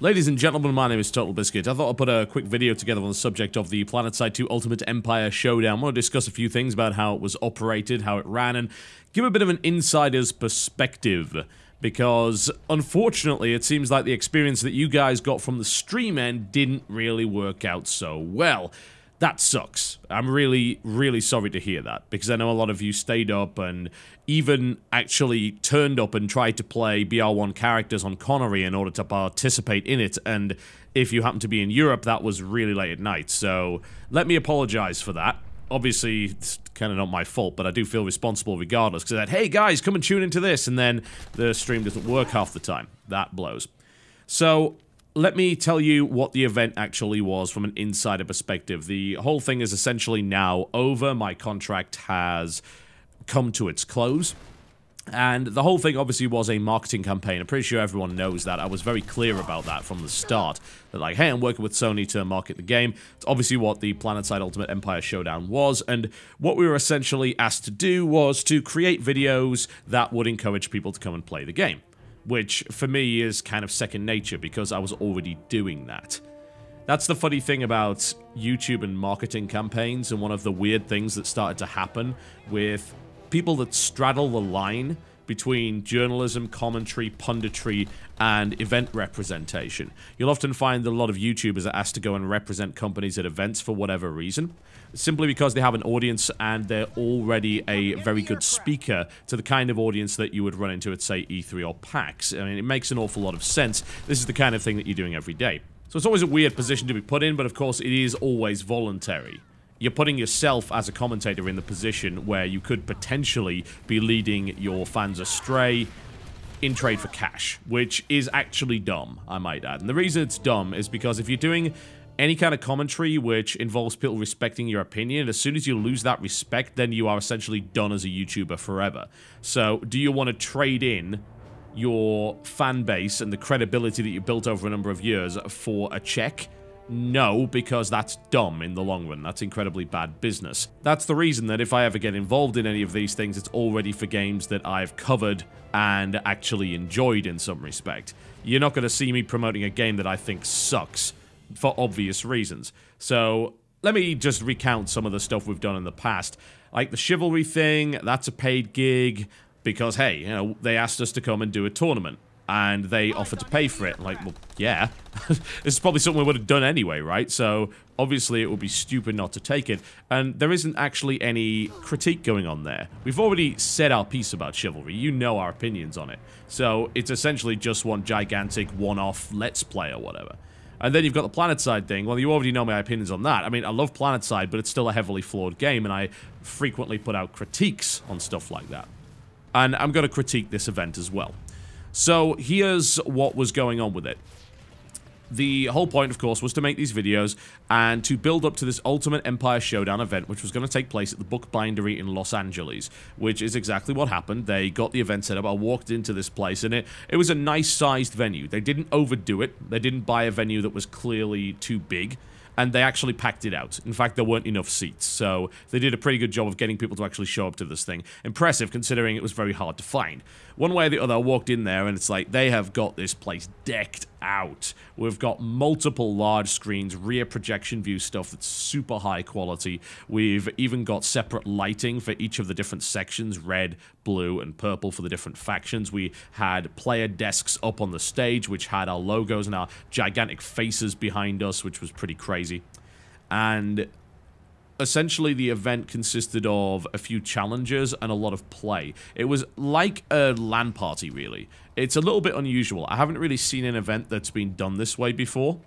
Ladies and gentlemen, my name is TotalBiscuit. I thought I'd put a quick video together on the subject of the Planetside 2 Ultimate Empire Showdown. I want to discuss a few things about how it was operated, how it ran, and give a bit of an insider's perspective. Because, unfortunately, it seems like the experience that you guys got from the stream end didn't really work out so well. That sucks. I'm really, really sorry to hear that, because I know a lot of you stayed up and even actually turned up and tried to play BR1 characters on Connery in order to participate in it, and if you happen to be in Europe, that was really late at night, so let me apologize for that. Obviously, it's kind of not my fault, but I do feel responsible regardless, because I said, hey guys, come and tune into this, and then the stream doesn't work half the time. That blows. So, let me tell you what the event actually was from an insider perspective. The whole thing is essentially now over. My contract has come to its close. And the whole thing obviously was a marketing campaign. I'm pretty sure everyone knows that. I was very clear about that from the start. That like, hey, I'm working with Sony to market the game. It's obviously what the Planetside Ultimate Empire Showdown was. And what we were essentially asked to do was to create videos that would encourage people to come and play the game. Which, for me, is kind of second nature, because I was already doing that. That's the funny thing about YouTube and marketing campaigns, and one of the weird things that started to happen with people that straddle the line between journalism, commentary, punditry, and event representation. You'll often find that a lot of YouTubers are asked to go and represent companies at events for whatever reason, simply because they have an audience and they're already a very good speaker to the kind of audience that you would run into at, say, E3 or PAX. I mean, it makes an awful lot of sense. This is the kind of thing that you're doing every day. So it's always a weird position to be put in, but of course it is always voluntary. You're putting yourself as a commentator in the position where you could potentially be leading your fans astray in trade for cash, which is actually dumb, I might add. And the reason it's dumb is because if you're doing any kind of commentary which involves people respecting your opinion, as soon as you lose that respect, then you are essentially done as a YouTuber forever. So, do you want to trade in your fan base and the credibility that you built over a number of years for a check? No, because that's dumb in the long run. That's incredibly bad business. That's the reason that if I ever get involved in any of these things, it's already for games that I've covered and actually enjoyed in some respect. You're not going to see me promoting a game that I think sucks, for obvious reasons. So, let me just recount some of the stuff we've done in the past. Like the Chivalry thing, that's a paid gig, because, hey, you know, they asked us to come and do a tournament. And they offered to pay for it. Like, well, yeah. This is probably something we would have done anyway, right? So, obviously, it would be stupid not to take it. And there isn't actually any critique going on there. We've already said our piece about Chivalry. You know our opinions on it. So, it's essentially just one gigantic one-off Let's Play or whatever. And then you've got the Planetside thing. Well, you already know my opinions on that. I mean, I love Planetside, but it's still a heavily flawed game, and I frequently put out critiques on stuff like that. And I'm going to critique this event as well. So, here's what was going on with it. The whole point, of course, was to make these videos and to build up to this Ultimate Empire Showdown event, which was going to take place at the Bookbindery in Los Angeles, which is exactly what happened. They got the event set up. I walked into this place, and it was a nice-sized venue. They didn't overdo it. They didn't buy a venue that was clearly too big. And they actually packed it out. In fact, there weren't enough seats, so they did a pretty good job of getting people to actually show up to this thing. Impressive, considering it was very hard to find. One way or the other, I walked in there, and it's like, they have got this place decked out. We've got multiple large screens, rear projection view stuff that's super high quality. We've even got separate lighting for each of the different sections, red, blue, and purple for the different factions. We had player desks up on the stage, which had our logos and our gigantic faces behind us, which was pretty crazy. And essentially, the event consisted of a few challenges and a lot of play. It was like a LAN party, really. It's a little bit unusual. I haven't really seen an event that's been done this way before,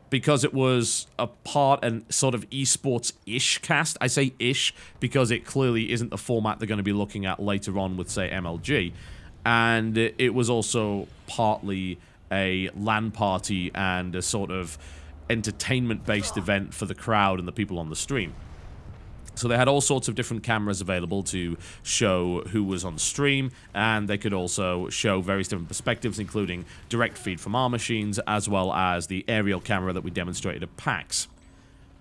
because it was a part and sort of esports-ish cast. I say ish because it clearly isn't the format they're going to be looking at later on with, say, MLG. And it was also partly a LAN party and a sort of entertainment-based event for the crowd and the people on the stream. So they had all sorts of different cameras available to show who was on stream, and they could also show various different perspectives, including direct feed from our machines, as well as the aerial camera that we demonstrated at PAX.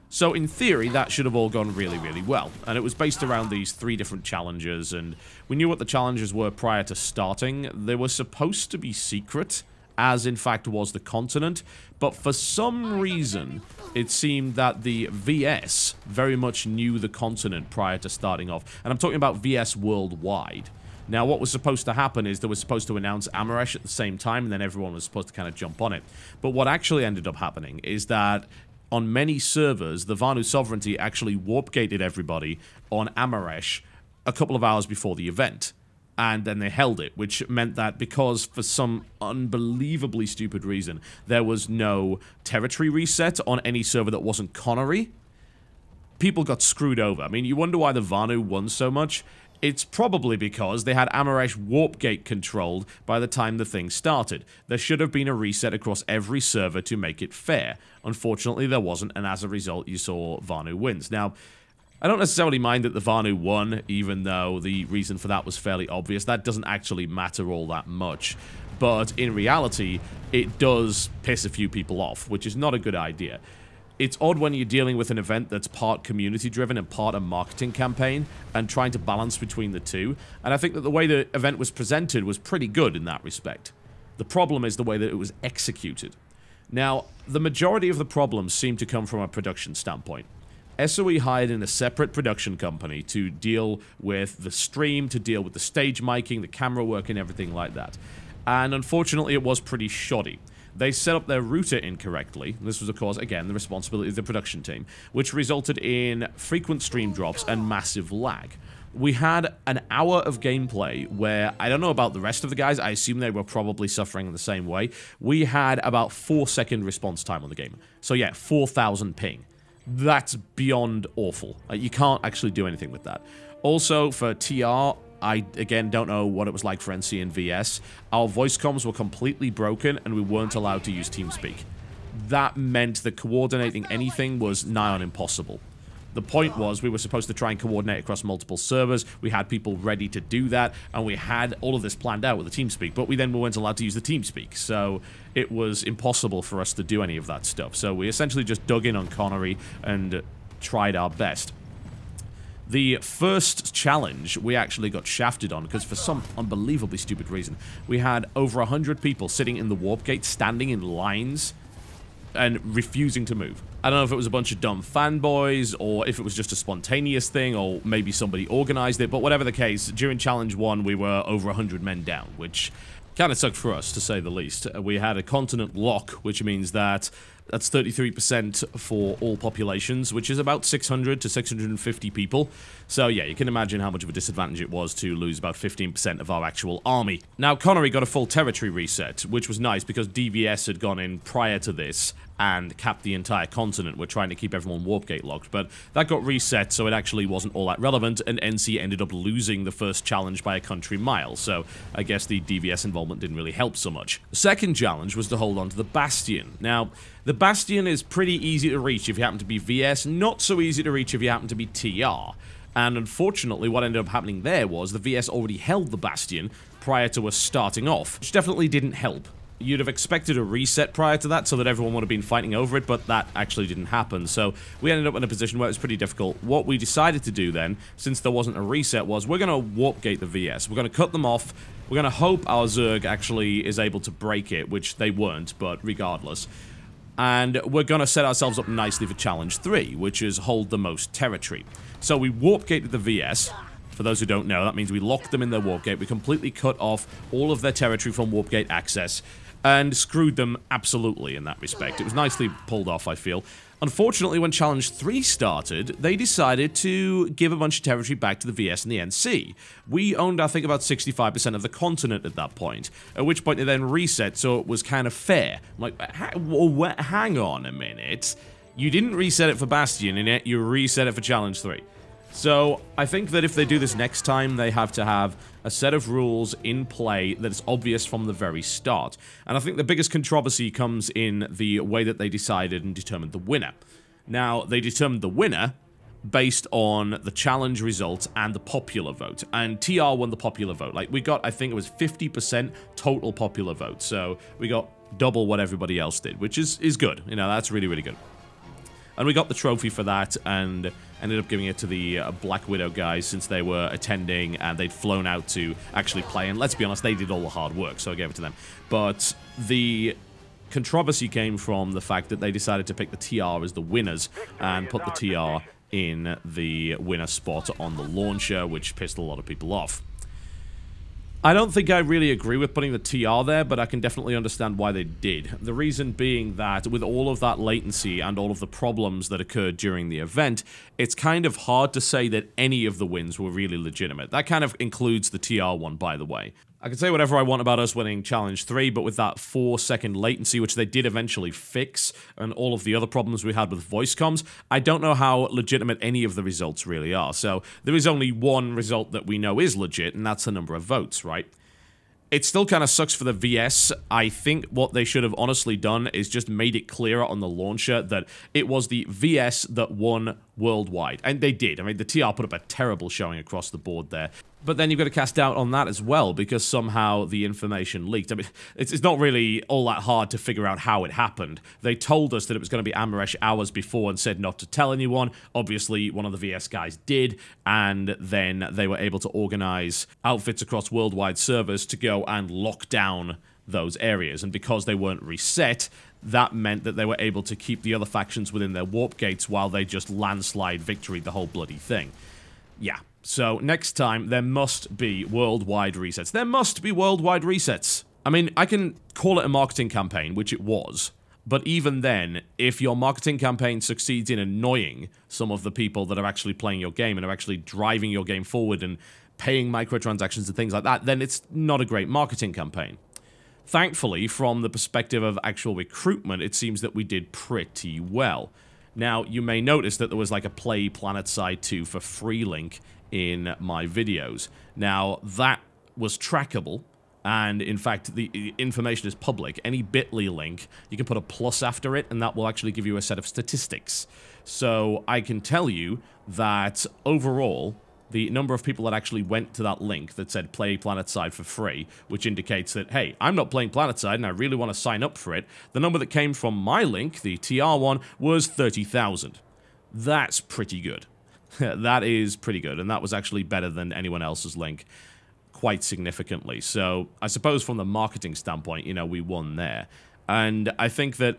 So in theory, that should have all gone really, really well. And it was based around these 3 different challenges, and we knew what the challenges were prior to starting. They were supposed to be secret, as in fact was the continent, but for some reason, it seemed that the VS very much knew the continent prior to starting off, and I'm talking about VS worldwide. Now, what was supposed to happen is they were supposed to announce Amaresh at the same time, and then everyone was supposed to kind of jump on it. But what actually ended up happening is that on many servers, the Vanu Sovereignty actually warp-gated everybody on Amaresh a couple of hours before the event. And then they held it, which meant that because for some unbelievably stupid reason, there was no territory reset on any server that wasn't Connery, people got screwed over. I mean, you wonder why the Vanu won so much? It's probably because they had Amaresh Warpgate controlled by the time the thing started. There should have been a reset across every server to make it fair. Unfortunately, there wasn't, and as a result, you saw Vanu wins. Now, I don't necessarily mind that the Vanu won, even though the reason for that was fairly obvious. That doesn't actually matter all that much. But in reality, it does piss a few people off, which is not a good idea. It's odd when you're dealing with an event that's part community-driven and part a marketing campaign, and trying to balance between the two. And I think that the way the event was presented was pretty good in that respect. The problem is the way that it was executed. Now, the majority of the problems seem to come from a production standpoint. SOE hired in a separate production company to deal with the stream, to deal with the stage miking, the camera work, and everything like that. And unfortunately, it was pretty shoddy. They set up their router incorrectly. This was, of course, again, the responsibility of the production team, which resulted in frequent stream drops and massive lag. We had an hour of gameplay where, I don't know about the rest of the guys, I assume they were probably suffering in the same way. We had about 4-second response time on the game. So yeah, 4,000 ping. That's beyond awful. You can't actually do anything with that. Also, for TR, I, again, don't know what it was like for NC and VS. Our voice comms were completely broken, and we weren't allowed to use TeamSpeak. That meant that coordinating anything was nigh on impossible. The point was we were supposed to try and coordinate across multiple servers. We had people ready to do that, and we had all of this planned out with the TeamSpeak, but we then weren't allowed to use the TeamSpeak, so it was impossible for us to do any of that stuff. So we essentially just dug in on Connery and tried our best. The first challenge we actually got shafted on because for some unbelievably stupid reason, we had over 100 people sitting in the warp gate, standing in lines and refusing to move. I don't know if it was a bunch of dumb fanboys, or if it was just a spontaneous thing, or maybe somebody organized it, but whatever the case, during Challenge 1, we were over 100 men down, which kind of sucked for us, to say the least. We had a continent lock, which means that that's 33% for all populations, which is about 600 to 650 people. So yeah, you can imagine how much of a disadvantage it was to lose about 15% of our actual army. Now, Connery got a full territory reset, which was nice because DVS had gone in prior to this and capped the entire continent. We're trying to keep everyone warpgate locked, but that got reset, so it actually wasn't all that relevant, and NC ended up losing the first challenge by a country mile, so I guess the DVS involvement didn't really help so much. The second challenge was to hold on to the Bastion. Now, the Bastion is pretty easy to reach if you happen to be VS, not so easy to reach if you happen to be TR. And unfortunately, what ended up happening there was the VS already held the Bastion prior to us starting off, which definitely didn't help. You'd have expected a reset prior to that so that everyone would have been fighting over it, but that actually didn't happen. So we ended up in a position where it was pretty difficult. What we decided to do then, since there wasn't a reset, was we're going to warp gate the VS. We're going to cut them off. We're going to hope our Zerg actually is able to break it, which they weren't, but regardless. And we're going to set ourselves up nicely for Challenge 3, which is hold the most territory. So we warp gated the VS. For those who don't know, that means we locked them in their warp gate. We completely cut off all of their territory from warp gate access and screwed them absolutely in that respect. It was nicely pulled off, I feel. Unfortunately, when Challenge 3 started, they decided to give a bunch of territory back to the VS and the NC. We owned, I think, about 65% of the continent at that point, at which point they then reset, so it was kind of fair. I'm like, hang on a minute. You didn't reset it for Bastion, and yet you reset it for Challenge 3. So, I think that if they do this next time, they have to have a set of rules in play that is obvious from the very start. And I think the biggest controversy comes in the way that they decided and determined the winner. Now, they determined the winner based on the challenge results and the popular vote. And TR won the popular vote. Like, we got, I think it was 50% total popular vote. So, we got double what everybody else did, which is good. You know, that's really, really good. And we got the trophy for that, and ended up giving it to the Black Widow guys since they were attending, and they'd flown out to actually play. And let's be honest, they did all the hard work, so I gave it to them. But the controversy came from the fact that they decided to pick the TR as the winners, and put the TR in the winner spot on the launcher, which pissed a lot of people off. I don't think I really agree with putting the TR there, but I can definitely understand why they did. The reason being that with all of that latency and all of the problems that occurred during the event, it's kind of hard to say that any of the wins were really legitimate. That kind of includes the TR one, by the way. I can say whatever I want about us winning Challenge 3, but with that 4-second latency, which they did eventually fix, and all of the other problems we had with voice comms, I don't know how legitimate any of the results really are. So there is only one result that we know is legit, and that's the number of votes, right? It still kind of sucks for the VS. I think what they should have honestly done is just made it clearer on the launcher that it was the VS that won worldwide. And they did. I mean, the TR put up a terrible showing across the board there. But then you've got to cast doubt on that as well, because somehow the information leaked. I mean, it's not really all that hard to figure out how it happened. They told us that it was going to be Amaresh hours before and said not to tell anyone. Obviously, one of the VS guys did, and then they were able to organize outfits across worldwide servers to go and lock down those areas. And because they weren't reset, that meant that they were able to keep the other factions within their warp gates while they just landslide victoried the whole bloody thing. Yeah. So, next time, there must be worldwide resets. There must be worldwide resets. I mean, I can call it a marketing campaign, which it was. But even then, if your marketing campaign succeeds in annoying some of the people that are actually playing your game and are actually driving your game forward and paying microtransactions and things like that, then it's not a great marketing campaign. Thankfully, from the perspective of actual recruitment, it seems that we did pretty well. Now, you may notice that there was like a Play Planetside 2 for free link in my videos. Now, that was trackable, and in fact, the information is public. Any bit.ly link, you can put a plus after it, and that will actually give you a set of statistics. So, I can tell you that overall, the number of people that actually went to that link that said Play Planetside for free, which indicates that, hey, I'm not playing Planetside and I really want to sign up for it, the number that came from my link, the TR one, was 30,000. That's pretty good. That is pretty good, and that was actually better than anyone else's link quite significantly. So I suppose from the marketing standpoint, you know, we won there. And I think that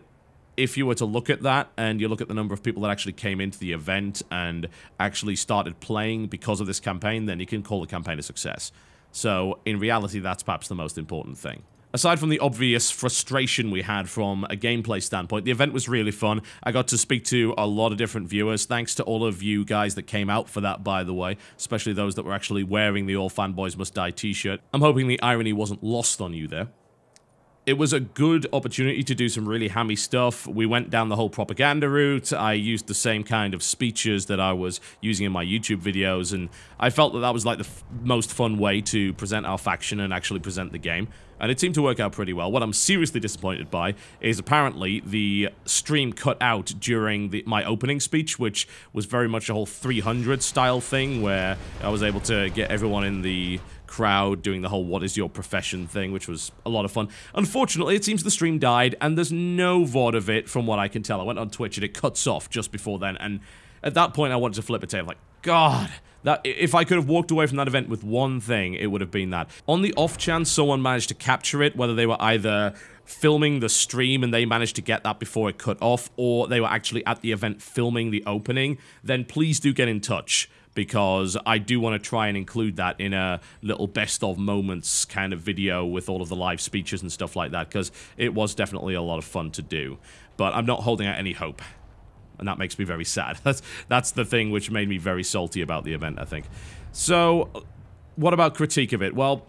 if you were to look at that, and you look at the number of people that actually came into the event and actually started playing because of this campaign, then you can call the campaign a success. So, in reality, that's perhaps the most important thing. Aside from the obvious frustration we had from a gameplay standpoint, the event was really fun. I got to speak to a lot of different viewers. Thanks to all of you guys that came out for that, by the way, especially those that were actually wearing the All Fanboys Must Die t-shirt. I'm hoping the irony wasn't lost on you there. It was a good opportunity to do some really hammy stuff. We went down the whole propaganda route. I used the same kind of speeches that I was using in my YouTube videos, and I felt that that was like the most fun way to present our faction and actually present the game. And it seemed to work out pretty well. What I'm seriously disappointed by is apparently the stream cut out during my opening speech, which was very much a whole 300 style thing, where I was able to get everyone in the crowd doing the whole what is your profession thing, which was a lot of fun. Unfortunately, it seems the stream died, and there's no VOD of it from what I can tell. I went on Twitch and it cuts off just before then, and at that point I wanted to flip a tail, like, God, that if I could have walked away from that event with one thing, it would have been that. On the off chance someone managed to capture it, whether they were either filming the stream and they managed to get that before it cut off, or they were actually at the event filming the opening, then please do get in touch, because I do want to try and include that in a little best of moments kind of video with all of the live speeches and stuff like that, because it was definitely a lot of fun to do. But I'm not holding out any hope, and that makes me very sad. That's the thing which made me very salty about the event, I think. So, what about critique of it? Well,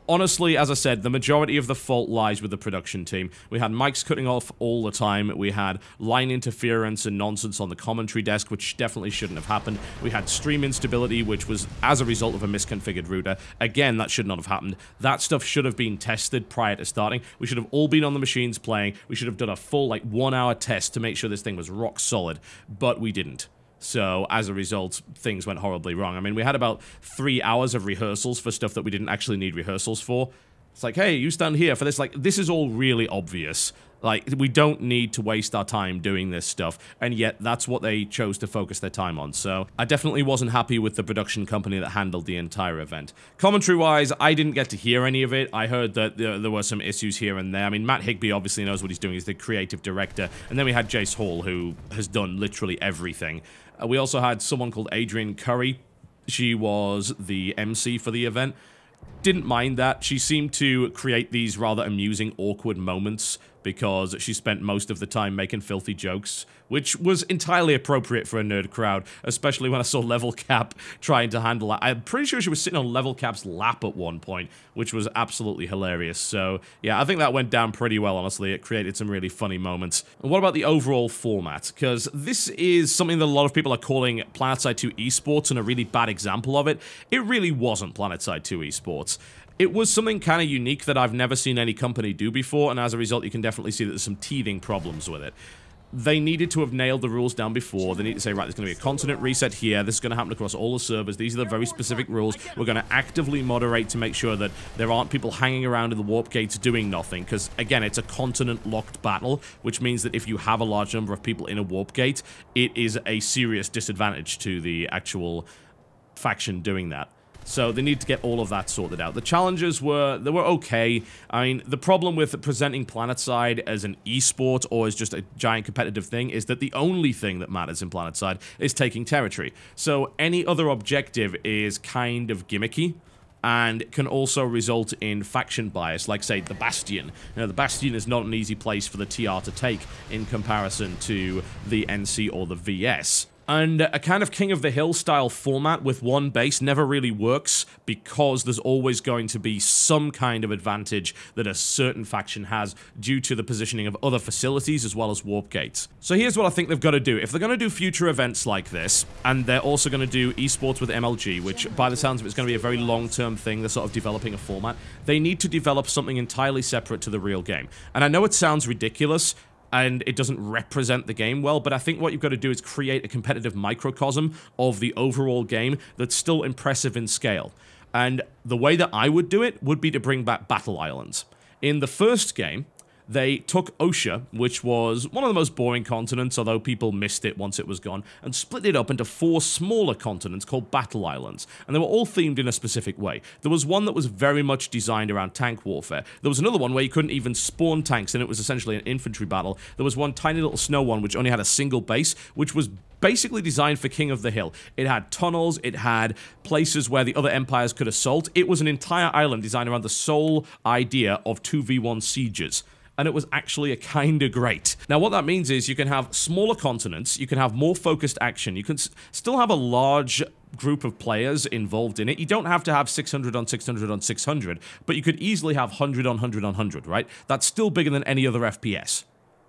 honestly, as I said, the majority of the fault lies with the production team. We had mics cutting off all the time. We had line interference and nonsense on the commentary desk, which definitely shouldn't have happened. We had stream instability, which was as a result of a misconfigured router. Again, that should not have happened. That stuff should have been tested prior to starting. We should have all been on the machines playing. We should have done a full, like, 1-hour test to make sure this thing was rock solid, but we didn't. So, as a result, things went horribly wrong. I mean, we had about 3 hours of rehearsals for stuff that we didn't actually need rehearsals for. It's like, hey, you stand here for this. Like, this is all really obvious. Like, we don't need to waste our time doing this stuff, and yet that's what they chose to focus their time on. So I definitely wasn't happy with the production company that handled the entire event. Commentary-wise, I didn't get to hear any of it. I heard that there were some issues here and there. I mean, Matt Higbee obviously knows what he's doing. He's the creative director. And then we had Jace Hall, who has done literally everything. We also had someone called Adrian Curry. She was the MC for the event. Didn't mind that. She seemed to create these rather amusing, awkward moments because she spent most of the time making filthy jokes, which was entirely appropriate for a nerd crowd, especially when I saw Level Cap trying to handle that. I'm pretty sure she was sitting on Level Cap's lap at one point, which was absolutely hilarious. So, yeah, I think that went down pretty well, honestly. It created some really funny moments. And what about the overall format? Because this is something that a lot of people are calling Planetside 2 esports, and a really bad example of it. It really wasn't Planetside 2 esports. It was something kind of unique that I've never seen any company do before, and as a result, you can definitely see that there's some teething problems with it. They needed to have nailed the rules down before. They need to say, right, there's going to be a continent reset here. This is going to happen across all the servers. These are the very specific rules. We're going to actively moderate to make sure that there aren't people hanging around in the warp gates doing nothing. Because, again, it's a continent-locked battle, which means that if you have a large number of people in a warp gate, it is a serious disadvantage to the actual faction doing that. So they need to get all of that sorted out. The challenges were okay. I mean, the problem with presenting Planetside as an esport or as just a giant competitive thing is that the only thing that matters in Planetside is taking territory. So any other objective is kind of gimmicky and can also result in faction bias, like, say, the Bastion. You know, the Bastion is not an easy place for the TR to take in comparison to the NC or the VS. And a kind of King of the Hill style format with one base never really works because there's always going to be some kind of advantage that a certain faction has due to the positioning of other facilities as well as warp gates. So here's what I think they've got to do. If they're going to do future events like this, and they're also going to do esports with MLG, which by the sounds of it is going to be a very long-term thing, they're sort of developing a format, they need to develop something entirely separate to the real game. And I know it sounds ridiculous, and it doesn't represent the game well, but I think what you've got to do is create a competitive microcosm of the overall game that's still impressive in scale. And the way that I would do it would be to bring back Battle Islands. In the first game, they took Osha, which was one of the most boring continents, although people missed it once it was gone, and split it up into 4 smaller continents called Battle Islands. And they were all themed in a specific way. There was one that was very much designed around tank warfare. There was another one where you couldn't even spawn tanks, and it was essentially an infantry battle. There was one tiny little snow one which only had a single base, which was basically designed for King of the Hill. It had tunnels, it had places where the other empires could assault. It was an entire island designed around the sole idea of 2v1 sieges. And it was actually a kinda great. Now, what that means is you can have smaller continents, you can have more focused action, you can still have a large group of players involved in it. You don't have to have 600 on 600 on 600, but you could easily have 100 on 100 on 100, right? That's still bigger than any other FPS.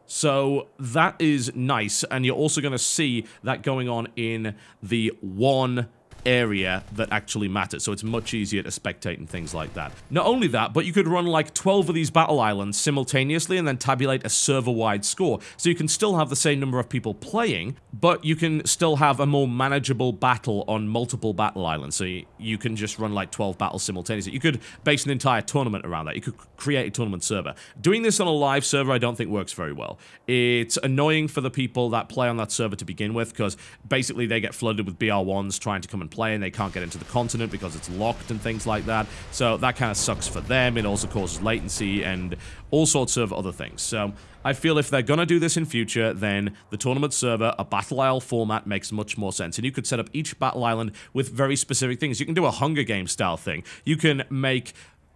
So that is nice, and you're also going to see that going on in the one area that actually matters, so it's much easier to spectate and things like that. Not only that, but you could run like 12 of these battle islands simultaneously and then tabulate a server-wide score, so you can still have the same number of people playing, but you can still have a more manageable battle on multiple battle islands, so you can just run like 12 battles simultaneously. You could base an entire tournament around that. You could create a tournament server. Doing this on a live server I don't think works very well. It's annoying for the people that play on that server to begin with, because basically they get flooded with BR1s trying to come and play, and they can't get into the continent because it's locked and things like that. So that kind of sucks for them. It also causes latency and all sorts of other things. So I feel if they're going to do this in future, then the tournament server, a Battle Isle format, makes much more sense. And you could set up each Battle Island with very specific things. You can do a Hunger Games style thing. You can make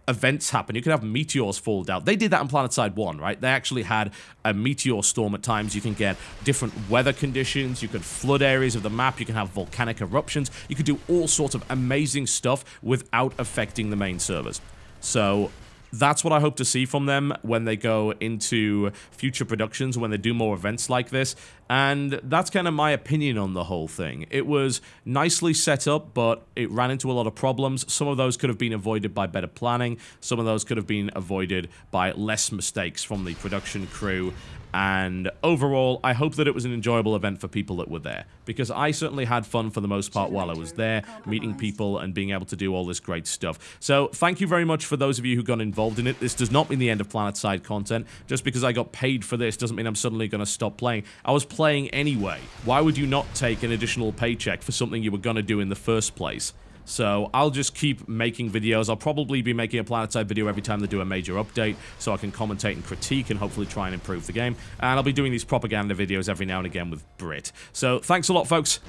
events happen. You can have meteors fall down. They did that in Planetside 1, right? They actually had a meteor storm at times. You can get different weather conditions. You can flood areas of the map. You can have volcanic eruptions. You could do all sorts of amazing stuff without affecting the main servers. So that's what I hope to see from them when they go into future productions, when they do more events like this. And that's kind of my opinion on the whole thing. It was nicely set up, but it ran into a lot of problems. Some of those could have been avoided by better planning. Some of those could have been avoided by less mistakes from the production crew. And overall, I hope that it was an enjoyable event for people that were there, because I certainly had fun for the most part while I was there, meeting people and being able to do all this great stuff. So thank you very much for those of you who got involved in it. This does not mean the end of Planetside content. Just because I got paid for this doesn't mean I'm suddenly going to stop playing. I was playing anyway. Why would you not take an additional paycheck for something you were going to do in the first place? So I'll just keep making videos. I'll probably be making a Planetside video every time they do a major update, so I can commentate and critique and hopefully try and improve the game. And I'll be doing these propaganda videos every now and again with Brit. So thanks a lot, folks.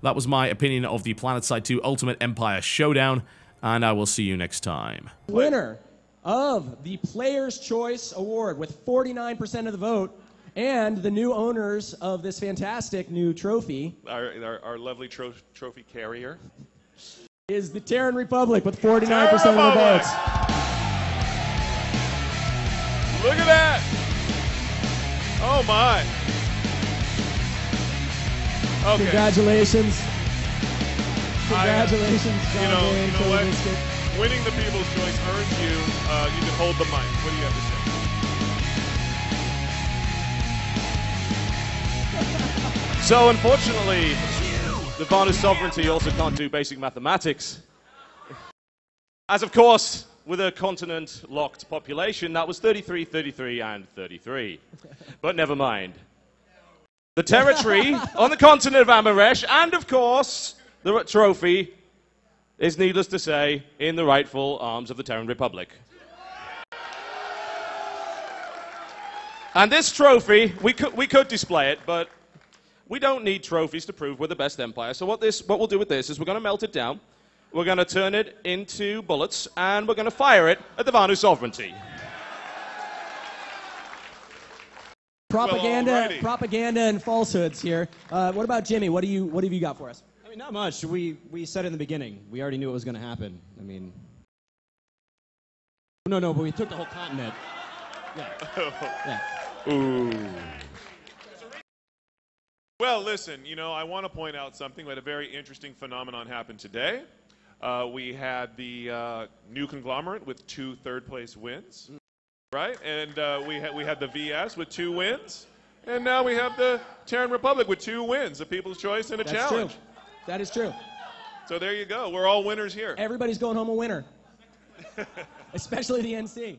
That was my opinion of the Planetside 2 Ultimate Empire Showdown, and I will see you next time. Winner of the Player's Choice Award with 49% of the vote, and the new owners of this fantastic new trophy. Our lovely trophy carrier. Is the Terran Republic with 49% of the votes. Look at that! Oh my! Okay. Congratulations. Congratulations, John. You know what? Winning the People's Choice earns you. You can hold the mic. What do you have to say? So unfortunately, the Vanu sovereignty also can't do basic mathematics. As of course, with a continent-locked population, that was 33, 33, and 33. But never mind. The territory on the continent of Amaresh, and of course, the trophy, is needless to say, in the rightful arms of the Terran Republic. And this trophy, we could display it, but we don't need trophies to prove we're the best empire. So what we'll do with this is we're going to melt it down, we're going to turn it into bullets, and we're going to fire it at the Vanu sovereignty. Propaganda and falsehoods here. What about Jimmy? What have you got for us? I mean, not much. We said in the beginning. We already knew it was going to happen. I mean, no, but we took the whole continent. Yeah. Ooh. Well, listen, you know, I want to point out something. We had a very interesting phenomenon happen today. We had the new conglomerate with 2 third-place wins, right? And we had the VS with 2 wins. And now we have the Terran Republic with 2 wins, a People's Choice and a challenge. True. That is true. So there you go. We're all winners here. Everybody's going home a winner. Especially the NC.